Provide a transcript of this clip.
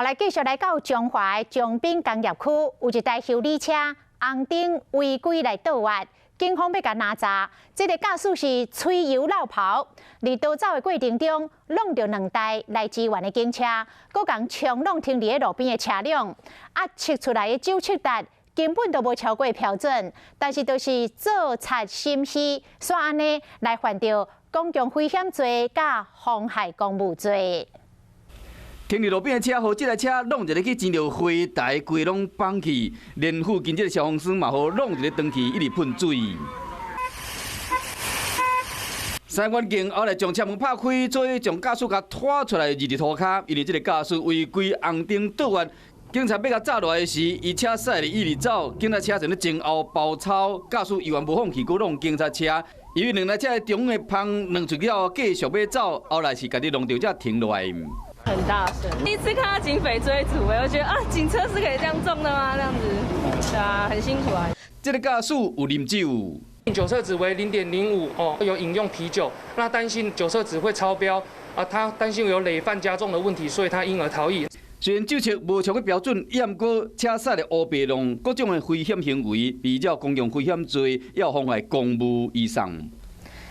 来继续来到中华中滨工业区，有一台修理车红灯违规来倒弯，警方要甲拿查。这个驾驶是吹油漏跑，伫逃走的过程中，弄到2台来支援的警车，佮共冲弄停伫路边的车辆，测出来的酒测值根本都无超过标准，但是都是做贼心虚，煞安尼来犯着公共危险罪甲妨害公务罪。 停伫路边的车，互这台车弄一个去前着花台，规拢放去，连附近这个消防栓嘛，互弄一个登去，一直喷水。三员警后来将车门拍开，做将驾驶甲拖出来，二日涂骹，因为这个驾驶违规红灯倒弯，警察要甲抓落来时，伊车驶哩一直走，警察车在咧前后包抄，驾驶依然无放弃，佮弄警察车。 由于2台车中的芳弄出了，继续要走，后来是家己弄到才停落来。 很大声，第一次看到警匪追逐，我觉得啊，警车是可以这样撞的吗？这样子，对啊，很辛苦啊。这个驾驶有啉酒，酒测值为0.05哦，有饮用啤酒，那担心酒测值会超标啊，他担心有累犯加重的问题，所以他因而逃逸。虽然酒测无超过标准，也毋过车驶的乌白浪各种的危险行为，比照公共危险罪，要妨害公务以上。